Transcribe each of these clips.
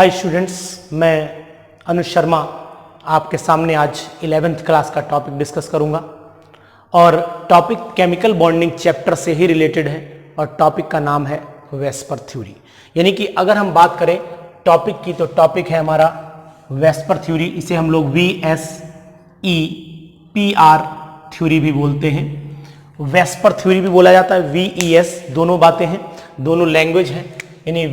Hi students, मैं अनुज शर्मा आपके सामने आज 11th क्लास का टॉपिक डिस्कस करूंगा और टॉपिक केमिकल बॉन्डिंग चैप्टर से ही रिलेटेड है और टॉपिक का नाम है वेस्पर थ्योरी। यानी कि अगर हम बात करें टॉपिक की तो टॉपिक है हमारा वेस्पर थ्योरी। इसे हम लोग VSEPR थ्योरी भी बोलते हैं, वेस्पर थ्योरी भी बोला जाता है, VES दोनों बातें हैं, दोनों लैंग्वेज हैं। यानी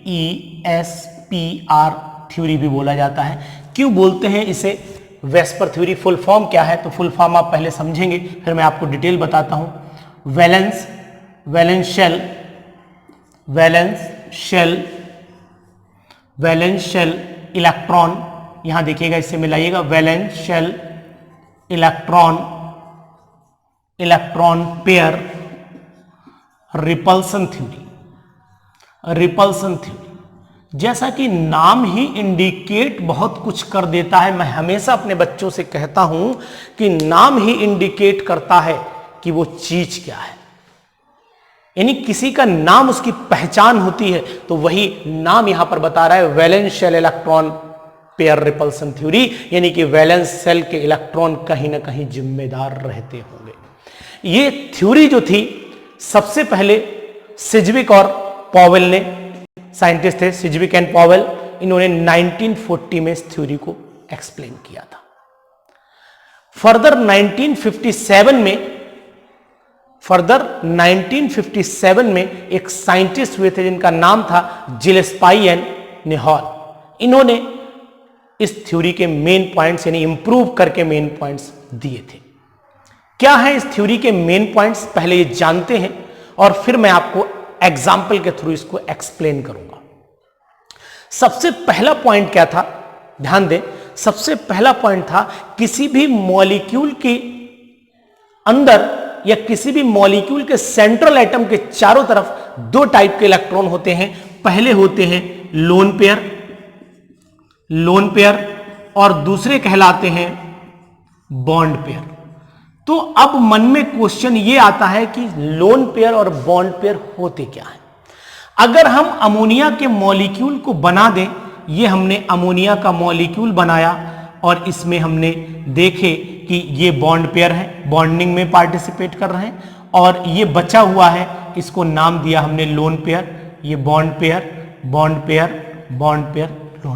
VESPR थ्योरी भी बोला जाता है। क्यों बोलते हैं इसे वेस्पर थ्योरी? फुल फॉर्म क्या है तो फुल फॉर्म आप पहले समझेंगे, फिर मैं आपको डिटेल बताता हूं। वैलेंस शेल इलेक्ट्रॉन, यहां देखिएगा, इससे मिलाइएगा, valence shell electron pair repulsion theory. जैसा कि नाम ही इंडिकेट बहुत कुछ कर देता है। मैं हमेशा अपने बच्चों से कहता हूं कि नाम ही इंडिकेट करता है कि वो चीज क्या है। यानी किसी का नाम उसकी पहचान होती है, तो वही नाम यहां पर बता रहा है, valence shell electron pair repulsion theory. यानी कि वैलेंस शेल के इलेक्ट्रॉन कहीं ना कहीं जिम्मेदार रहते होंगे। ये थ्योरी जो थी सबसे पहले सिज्विक और पॉवेल ने, साइंटिस्ट थे सिज्विक एंड पॉवेल, इन्होंने 1940 में इस थ्योरी को एक्सप्लेन किया था। फर्दर 1957 में एक साइंटिस्ट हुए थे जिनका नाम था जिलेस्पाई एंड निहॉल। इन्होंने इस थ्योरी के मेन पॉइंट्स यानी इंप्रूव करके मेन पॉइंट्स दिए थे। क्या है इस थ्योरी के मेन पॉइंट्स, पहले ये जानते हैं और फिर मैं आपको एग्जाम्पल के थ्रू इसको एक्सप्लेन करूंगा। सबसे पहला पॉइंट क्या था, ध्यान दें। सबसे पहला पॉइंट था, किसी भी मॉलिक्यूल के अंदर या किसी भी मॉलिक्यूल के सेंट्रल एटम के चारों तरफ दो टाइप के इलेक्ट्रॉन होते हैं। पहले होते हैं लोन पेयर और दूसरे कहलाते हैं बॉन्ड पेयर। तो अब मन में क्वेश्चन ये आता है कि लोन पेयर और बॉन्ड पेयर होते क्या है। अगर हम अमोनिया के मॉलिक्यूल को बना दें, ये हमने अमोनिया का मॉलिक्यूल बनाया और इसमें हमने देखे कि ये बॉन्ड पेयर है, बॉन्डिंग में पार्टिसिपेट कर रहे हैं, और ये बचा हुआ है, इसको नाम दिया हमने लोन पेयर। ये बॉन्ड पेयर, लोन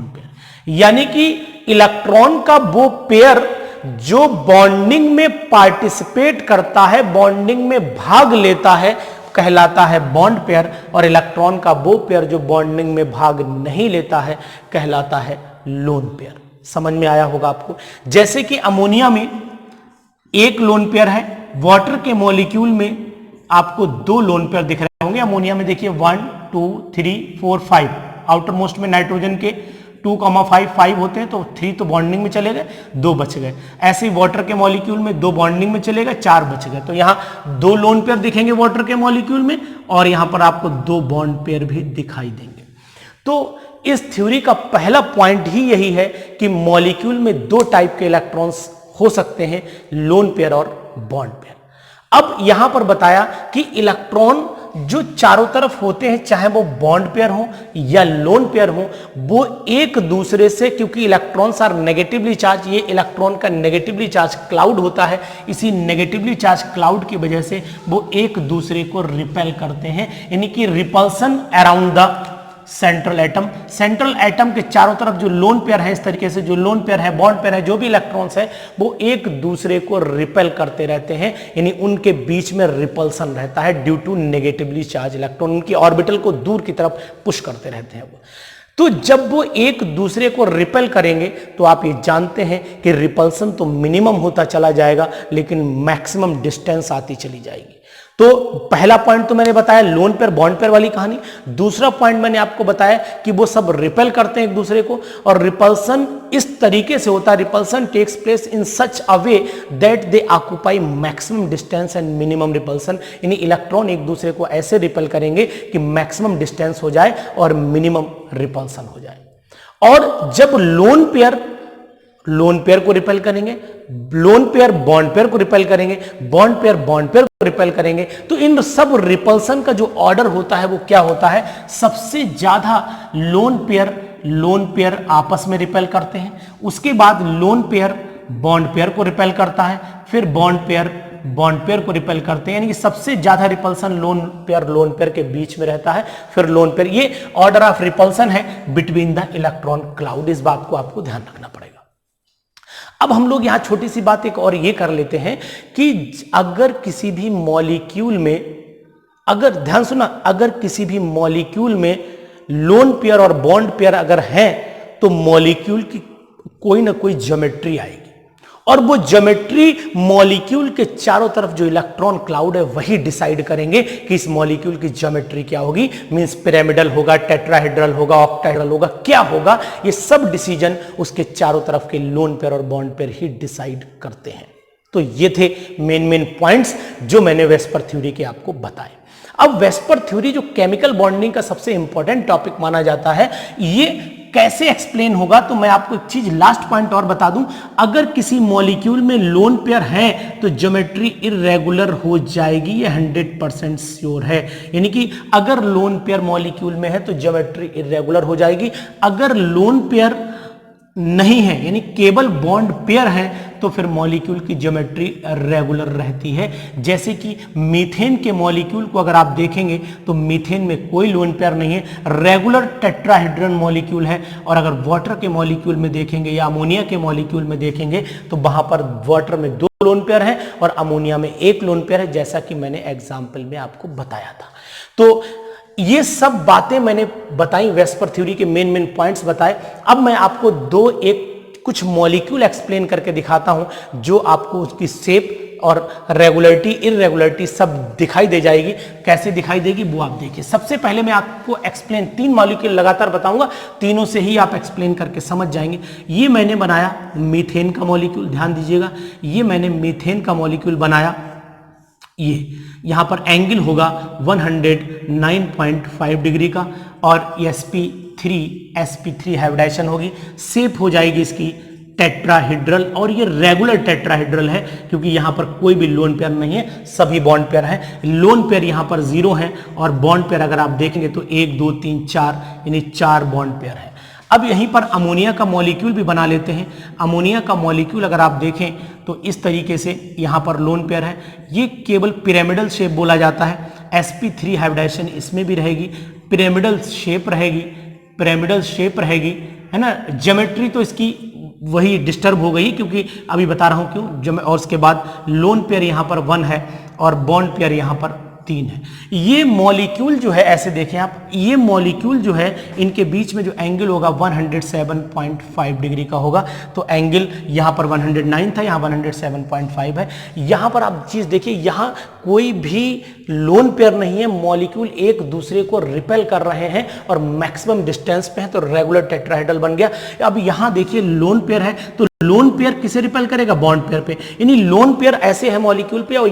पेयर। यानी कि इलेक्ट्रॉन का वो पेयर जो बॉन्डिंग में पार्टिसिपेट करता है, बॉन्डिंग में भाग लेता है, कहलाता है बॉन्ड पेयर, और इलेक्ट्रॉन का वो पेयर जो बॉन्डिंग में भाग नहीं लेता है कहलाता है लोन पेयर। समझ में आया होगा आपको। जैसे कि अमोनिया में एक लोन पेयर है, वाटर के मॉलिक्यूल में आपको दो लोन पेयर दिख रहे होंगे। अमोनिया में देखिए 1 2 3 4 5, आउटर मोस्ट में नाइट्रोजन के 2,5 होते हैं, तो 3 तो बॉन्डिंग में चले गए, 2 बच गए। ऐसे ही वाटर के मॉलिक्यूल में 2 बॉन्डिंग में चले गए, 4 बच गए। तो यहां 2 लोन पेयर दिखेंगे वाटर के मॉलिक्यूल में, और यहां पर आपको 2 बॉन्ड पेयर भी दिखाई देंगे। तो इस थ्योरी का पहला पॉइंट ही यही है कि मॉलिक्यूल में 2 टाइप के इलेक्ट्रॉन्स हो सकते हैं, लोन पेयर और बॉन्ड पेयर। अब यहां पर बताया कि इलेक्ट्रॉन जो चारों तरफ होते हैं, चाहे वो बॉन्ड पेयर हो या लोन पेयर हो, वो एक दूसरे से, क्योंकि इलेक्ट्रॉन्स आर नेगेटिवली चार्ज, ये इलेक्ट्रॉन का नेगेटिवली चार्ज क्लाउड होता है, इसी नेगेटिवली चार्ज क्लाउड की वजह से वो एक दूसरे को रिपेल करते हैं। यानी कि repulsion around the central atom के चारों तरफ जो लोन पेयर है, इस तरीके से जो लोन पेयर है, बॉन्ड पेयर है, जो भी इलेक्ट्रॉन्स है, वो एक दूसरे को रिपेल करते रहते हैं। यानी उनके बीच में रिपल्सन रहता है due to negatively charge electron, उनकी ऑर्बिटल को दूर की तरफ पुश करते रहते हैं वो। तो जब वो एक दूसरे को रिपेल करेंगे तो आप ये जानते हैं कि रिपल्सन तो मिनिमम होता चला जाएगा, लेकिन मैक्सिमम डिस्टेंस आती चली जाएगी। तो पहला पॉइंट तो मैंने बताया लोन पेयर बॉन्ड पेयर वाली कहानी। दूसरा पॉइंट मैंने आपको बताया कि वो सब रिपेल करते हैं एक दूसरे को, और रिपल्सन इस तरीके से होता है, repulsion takes place in such a way that they occupy maximum distance and minimum repulsion. यानी इलेक्ट्रॉन एक दूसरे को ऐसे रिपेल करेंगे कि मैक्सिमम डिस्टेंस हो जाए और मिनिमम रिपल्सन हो जाए। और जब लोन पेयर लोन पेयर को रिपेल करेंगे, लोन पेयर बॉन्ड पेयर को रिपेल करेंगे, बॉन्ड पेयर को रिपेल करेंगे। तो इन सब रिपल्सन का जो ऑर्डर होता है वो क्या होता है, सबसे ज्यादा लोन पेयर आपस में रिपेल करते हैं, उसके बाद लोन पेयर बॉन्ड पेयर को रिपेल करता है, फिर बॉन्ड पेयर को रिपेल करते हैं, यानी कि सबसे ज्यादा रिपल्सन लोन पेयर के बीच में रहता है, फिर लोन पेयर। ये ऑर्डर ऑफ रिपल्सन है बिटवीन द इलेक्ट्रॉन क्लाउड। इस बात को आपको ध्यान रखना पड़ेगा। अब हम लोग यहां छोटी सी बात एक और ये कर लेते हैं कि अगर किसी भी मॉलिक्यूल में, अगर ध्यान सुना, अगर किसी भी मॉलिक्यूल में लोन पेयर और बॉन्ड पेयर अगर हैं तो मॉलिक्यूल की कोई ना कोई ज्योमेट्री आएगी, और वो ज्योमेट्री मॉलिक्यूल के चारों तरफ जो इलेक्ट्रॉन क्लाउड है वही डिसाइड करेंगे कि इस मॉलिक्यूल की ज्योमेट्री क्या होगी। मींस पिरामिडल होगा, टेट्राहेड्रल होगा, ऑक्टाहेड्रल होगा, क्या होगा, ये सब डिसीजन उसके चारों तरफ के लोन पेयर और बॉन्ड पेयर ही डिसाइड करते हैं। तो ये थे मेन पॉइंट्स जो मैंने वेस्पर थ्योरी के आपको बताए। अब वेस्पर थ्योरी जो केमिकल बॉन्डिंग का सबसे इंपॉर्टेंट टॉपिक माना जाता है, ये कैसे एक्सप्लेन होगा, तो मैं आपको एक चीज लास्ट पॉइंट और बता दूं। अगर किसी मॉलिक्यूल में लोन पेयर है तो ज्योमेट्री इरेगुलर हो जाएगी, ये 100% श्योर है। यानी कि अगर लोन पेयर मॉलिक्यूल में है तो ज्योमेट्री इरेगुलर हो जाएगी। अगर लोन पेयर नहीं है यानी केवल बॉन्ड पेयर है तो फिर मॉलिक्यूल की ज्योमेट्री रेगुलर रहती है। जैसे कि मीथेन के मॉलिक्यूल को अगर आप देखेंगे तो मीथेन में कोई लोन पेयर नहीं है, रेगुलर टेट्राहेड्रल मॉलिक्यूल है। और अगर वाटर के मॉलिक्यूल में देखेंगे या अमोनिया के मॉलिक्यूल में देखेंगे तो वहां पर वाटर में 2 लोन पेयर है और अमोनिया में 1 लोन पेयर है, जैसा कि मैंने एग्जाम्पल में आपको बताया था। तो ये सब बातें मैंने बताई, वेस्पर थ्योरी के मेन पॉइंट्स बताए। अब मैं आपको कुछ मॉलिक्यूल एक्सप्लेन करके दिखाता हूं जो आपको उसकी शेप और रेगुलरिटी इरेगुलरिटी सब दिखाई दे जाएगी। कैसे दिखाई देगी वो आप देखिए। सबसे पहले मैं आपको एक्सप्लेन 3 मॉलिक्यूल लगातार बताऊंगा, तीनों से ही आप एक्सप्लेन करके समझ जाएंगे। ये मैंने बनाया मीथेन का मॉलिक्यूल, ध्यान दीजिएगा, ये मैंने मीथेन का मॉलिक्यूल बनाया। ये यहां पर एंगल होगा 109.5 डिग्री का और sp3 हाइब्रिडाइजेशन होगी। शेप हो जाएगी इसकी टेट्राहेड्रल, और ये रेगुलर टेट्राहेड्रल है क्योंकि यहां पर कोई भी लोन पेयर नहीं है, सभी बॉन्ड पेयर है। लोन पेयर यहां पर 0 है और बॉन्ड पेयर अगर आप देखेंगे तो 1 2 3 4 यानी 4 बॉन्ड पेयर है। अब यहीं पर अमोनिया का मॉलिक्यूल भी बना लेते हैं। अमोनिया का मॉलिक्यूल अगर आप देखें तो इस तरीके से यहां पर लोन पेयर है, ये केवल पिरामिडल शेप बोला जाता है। sp3 हाइब्रिडाइजेशन इसमें भी रहेगी, पिरामिडल शेप रहेगी, है ना। ज्योमेट्री तो इसकी वही डिस्टर्ब हो गई क्योंकि अभी बता रहा हूं क्यों। और उसके बाद लोन पेयर यहां पर 1 है और बॉन्ड पेयर यहां पर 3 है। ये मॉलिक्यूल जो है, ऐसे देखें आप, ये मॉलिक्यूल जो है इनके बीच में जो एंगल होगा 107.5 डिग्री का होगा। तो एंगल यहां पर 109 था, यहां 107.5 है। यहां पर आप चीज देखिए, यहां कोई भी लोन पेयर नहीं है, मॉलिक्यूल एक दूसरे को रिपेल कर रहे हैं और मैक्सिमम डिस्टेंस पे है, तो रेगुलर टेट्राहेड्रल बन गया। अब यहां देखिए लोन पेयर है तो लोन पेयर किसे रिपेल करेगा, बॉन्ड पेयर पे। यानी लोन पेयर ऐसे है मॉलिक्यूल पे और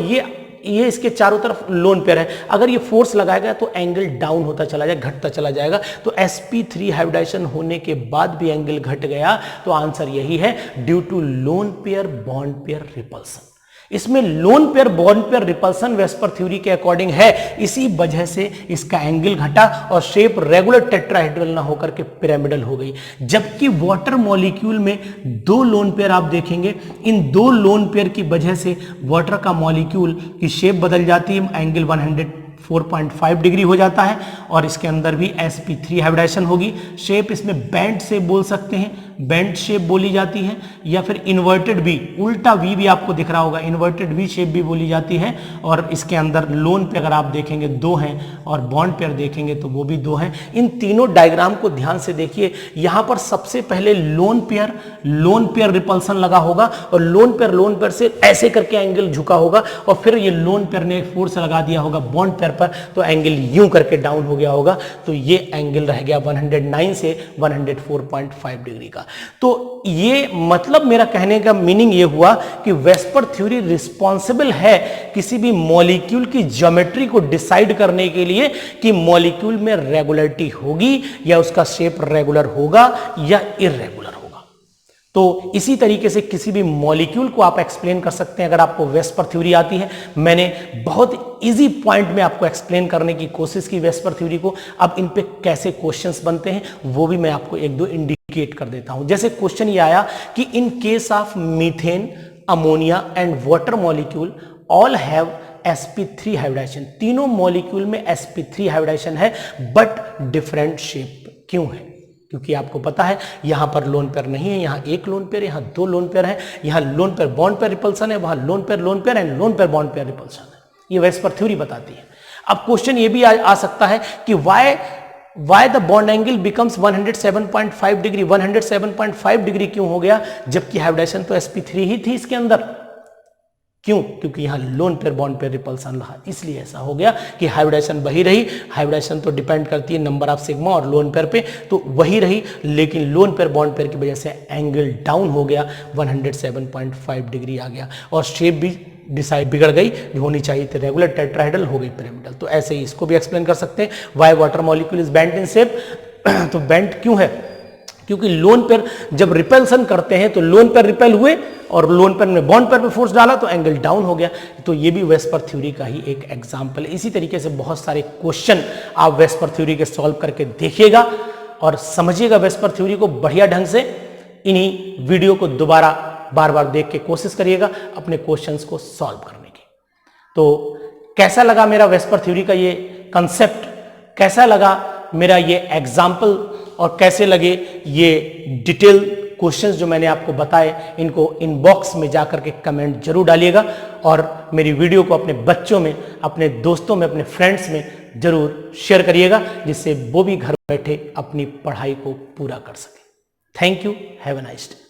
ये इसके चारों तरफ लोन पेयर है। अगर ये फोर्स लगाएगा तो एंगल डाउन होता चला जाएगा, घटता चला जाएगा। तो sp3 हाइब्रिडाइजेशन होने के बाद भी एंगल घट गया, तो आंसर यही है, due to lone pair bond pair repulsion. इसमें lone pair bond pair repulsion VSEPR theory के अकॉर्डिंग है, इसी वजह से इसका एंगल घटा और शेप रेगुलर टेट्राहेड्रल ना होकर के पिरामिडल हो गई। जबकि वाटर मॉलिक्यूल में 2 लोन पेयर आप देखेंगे, इन 2 लोन पेयर की वजह से वाटर का मॉलिक्यूल की शेप बदल जाती है, एंगल 104.5 डिग्री हो जाता है और इसके अंदर भी sp3 हाइब्रिडाइजेशन होगी। शेप इसमें बैंड शेप बोल सकते हैं, बैंड शेप बोली जाती है, या फिर इन्वर्टेड वी, उल्टा वी भी आपको दिख रहा होगा, इन्वर्टेड वी शेप भी बोली जाती है। और इसके अंदर लोन पे अगर आप देखेंगे 2 हैं और बॉन्ड पेयर देखेंगे तो वो भी 2 हैं। इन तीनों डायग्राम को ध्यान से देखिए, यहां पर सबसे पहले लोन पेयर रिपल्सन लगा होगा और लोन पेयर से ऐसे करके एंगल झुका होगा और फिर ये लोन पेयर ने फोर्स लगा दिया होगा बॉन्ड पेयर पर, तो एंगल यूं करके डाउन हो गया होगा। तो ये एंगल रह गया 109 से 104.5 डिग्री का। तो ये मतलब मेरा कहने का मीनिंग ये हुआ कि वेस्पर थ्योरी रिस्पॉन्सिबल है किसी भी मॉलिक्यूल की ज्योमेट्री को डिसाइड करने के लिए कि मॉलिक्यूल में रेगुलरिटी होगी या उसका शेप रेगुलर होगा या इरेगुलर होगा। तो इसी तरीके से किसी भी मॉलिक्यूल को आप एक्सप्लेन कर सकते हैं अगर आपको वेस्पर थ्योरी आती है। मैंने बहुत इजी पॉइंट में आपको एक्सप्लेन करने की कोशिश की वेस्पर थ्योरी को। अब इन पे कैसे क्वेश्चंस बनते हैं वो भी मैं आपको एक दो इंडिकेट कर देता हूं। जैसे क्वेश्चन ये आया कि in case of methane, ammonia and water molecule all have sp3 hybridisation, तीनों मॉलिक्यूल में sp3 हाइब्रिडाइजेशन है बट डिफरेंट शेप। क्यों है? क्योंकि आपको पता है यहां पर लोन पेयर नहीं है, यहां एक लोन पेयर, यहां दो लोन पेयर है, यहां loan pair bond pair repulsion है, वहां lone pair and loan pair bond pair repulsion है। ये वेस्पर थ्योरी बताती है। अब क्वेश्चन ये भी आ सकता है कि why the bond angle becomes 107.5 degree. 107.5 degree क्यों हो गया जबकि हाइब्रिडाइजेशन तो sp3 ही थी इसके अंदर? क्यों? क्योंकि यहां loan pair bond pair repulsion रहा, इसलिए ऐसा हो गया कि हाइब्रिडाइजेशन वही रही। हाइब्रिडाइजेशन तो डिपेंड करती है नंबर ऑफ सिग्मा और लोन पेयर पे, तो वही रही, लेकिन लोन पेयर बॉन्ड पेयर की वजह से एंगल डाउन हो गया, 107.5 डिग्री आ गया और शेप भी बिगड़ गई, जो होनी चाहिए थी रेगुलर टेट्राहेड्रल हो गई पिरामिडल। तो ऐसे ही इसको भी एक्सप्लेन कर सकते हैं। Y water molecule is bent in shape, तो बेंट क्यों है? क्योंकि लोन पेयर जब रिपल्सन करते हैं तो लोन पेयर रिपेल हुए और लोन पेयर में बॉन्ड पेयर पे फोर्स डाला तो एंगल डाउन हो गया। तो ये भी वेस्पर थ्योरी का ही एक एग्जांपल है। इसी तरीके से बहुत सारे क्वेश्चन आप वेस्पर थ्योरी के सॉल्व करके देखिएगा और समझिएगा वेस्पर थ्योरी को बढ़िया ढंग से। इन्हीं वीडियो को दोबारा बार बार देख के कोशिश करिएगा अपने क्वेश्चंस को सॉल्व करने की। तो कैसा लगा मेरा वेस्पर थ्योरी का ये कंसेप्ट, कैसा लगा मेरा ये एग्जाम्पल और कैसे लगे ये डिटेल क्वेश्चंस जो मैंने आपको बताए, इनको इनबॉक्स में जाकर के कमेंट जरूर डालिएगा और मेरी वीडियो को अपने बच्चों में, अपने दोस्तों में, अपने फ्रेंड्स में जरूर शेयर करिएगा जिससे वो भी घर बैठे अपनी पढ़ाई को पूरा कर सके। Thank you, have a nice day.